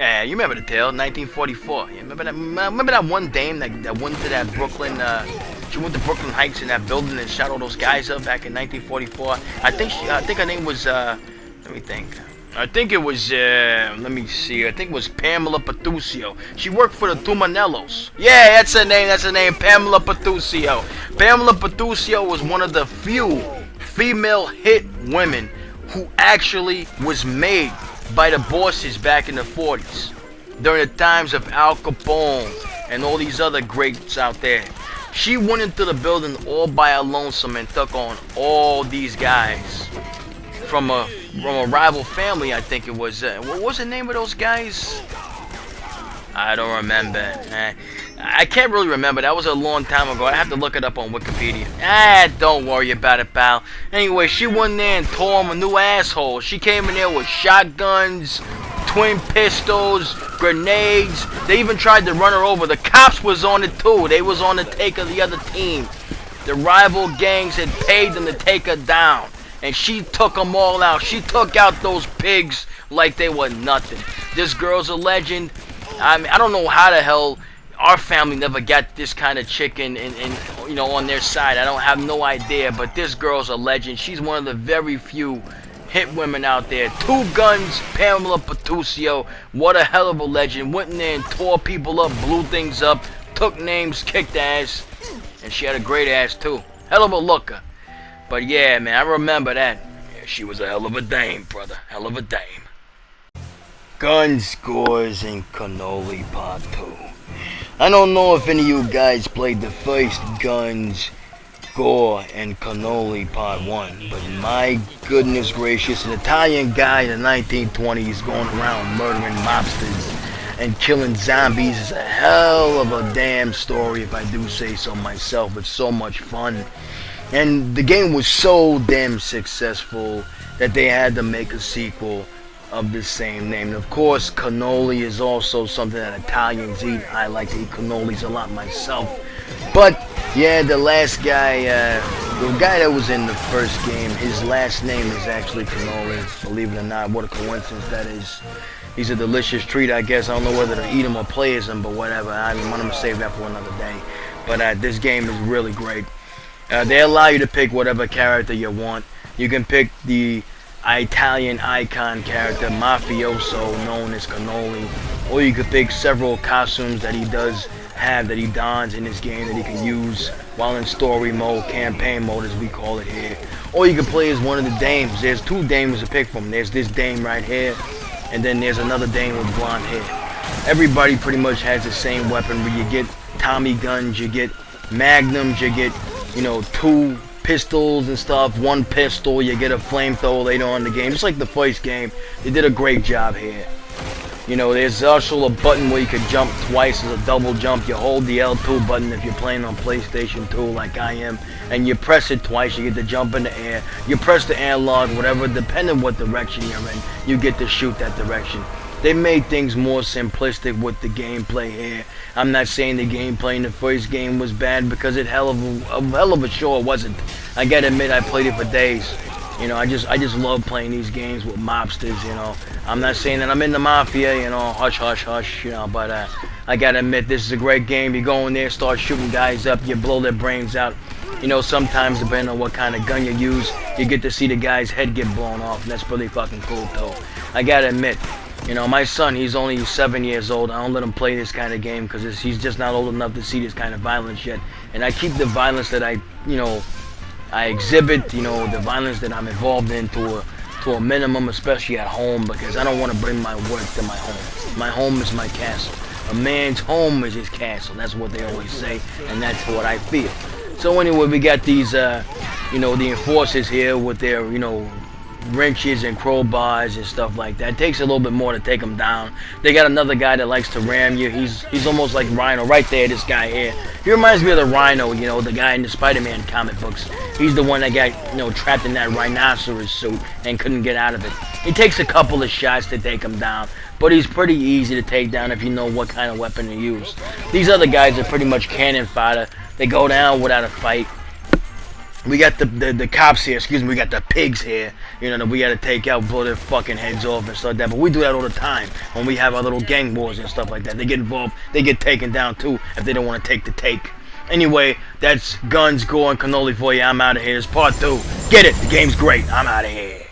Yeah, you remember the tale, 1944. Yeah, remember that one dame that went to that Brooklyn, she went to Brooklyn Heights in that building and shot all those guys up back in 1944. I think her name was, let me think. I think it was, let me see, I think it was Pamela Petruccio. She worked for the Tumanellos. Yeah, that's her name, Pamela Petruccio. Pamela Petruccio was one of the few female hit women who actually was made by the bosses back in the 40s, during the times of Al Capone and all these other greats out there. She went into the building all by her lonesome and took on all these guys from a rival family, I think it was. What was the name of those guys? I don't remember. I can't really remember. That was a long time ago. I have to look it up on Wikipedia. Don't worry about it, pal. Anyway, she went in there and tore him a new asshole. She came in there with shotguns, twin pistols, grenades. They even tried to run her over. The cops was on it too. They was on the take of the other team. The rival gangs had paid them to take her down. And she took them all out. She took out those pigs like they were nothing. This girl's a legend. I mean, I don't know how the hell our family never got this kind of chicken and you know, on their side. I don't have no idea, but this girl's a legend. She's one of the very few hit women out there. Two guns, Pamela Petruccio. What a hell of a legend. Went in there and tore people up, blew things up, took names, kicked ass, and she had a great ass too. Hell of a looker. But yeah, man, I remember that. Yeah, she was a hell of a dame, brother. Hell of a dame. Guns, Scores, and Cannoli Part 2. I don't know if any of you guys played the first Guns, Gore, and Cannoli Part 1, but my goodness gracious, an Italian guy in the 1920s going around murdering mobsters and killing zombies is a hell of a damn story, if I do say so myself. It's so much fun. And the game was so damn successful that they had to make a sequel of the same name. And of course, cannoli is also something that Italians eat. I like to eat cannolis a lot myself. But yeah, the last guy, the guy that was in the first game, his last name is actually Cannoli. Believe it or not, what a coincidence that is. He's a delicious treat, I guess. I don't know whether to eat him or play as him, but whatever. I'm going to save that for another day. But this game is really great. They allow you to pick whatever character you want. You can pick the Italian icon character, Mafioso, known as Cannoli, or you could pick several costumes that he does have, that he dons in this game, that he can use while in story mode, campaign mode as we call it here. Or you can play as one of the dames. There's two dames to pick from. There's this dame right here, and then there's another dame with blonde hair. Everybody pretty much has the same weaponry. You get Tommy guns, you get magnums, you get, you know, two pistols and stuff, one pistol, you get a flamethrower later on in the game. Just like the first game, they did a great job here. You know, there's also a button where you could jump twice as a double jump. You hold the L2 button if you're playing on PlayStation 2 like I am, and you press it twice, you get to jump in the air. You press the analog, whatever, depending what direction you're in, you get to shoot that direction. They made things more simplistic with the gameplay here. I'm not saying the gameplay in the first game was bad, because it hell of a sure it wasn't. I gotta admit, I played it for days. You know, I just love playing these games with mobsters, you know. I'm not saying that I'm in the mafia, you know, hush, hush, hush, you know, but I gotta admit, this is a great game. You go in there, start shooting guys up, you blow their brains out. You know, sometimes, depending on what kind of gun you use, you get to see the guy's head get blown off, and that's pretty fucking cool, too. I gotta admit, you know, my son, he's only 7 years old. I don't let him play this kind of game because he's just not old enough to see this kind of violence yet. And I keep the violence that I exhibit, you know, the violence that I'm involved in to a minimum, especially at home, because I don't want to bring my work to my home. My home is my castle. A man's home is his castle. That's what they always say, and that's what I feel. So anyway, we got these, you know, the enforcers here with their, you know, wrenches and crowbars and stuff like that. It takes a little bit more to take them down. They got another guy that likes to ram you. He's almost like Rhino right there, this guy here. He reminds me of the Rhino, you know, the guy in the Spider-Man comic books. He's the one that got, you know, trapped in that rhinoceros suit and couldn't get out of it. It takes a couple of shots to take him down, but he's pretty easy to take down if you know what kind of weapon to use. These other guys are pretty much cannon fodder. They go down without a fight. we got the cops here, excuse me, we got the pigs here, you know, that we gotta take out, blow their fucking heads off and stuff like that. But we do that all the time when we have our little gang wars and stuff like that. They get involved, they get taken down too if they don't want to take the take. Anyway, that's guns, gore, and cannoli for you. I'm out of here. It's part 2. Get it, the game's great. I'm out of here.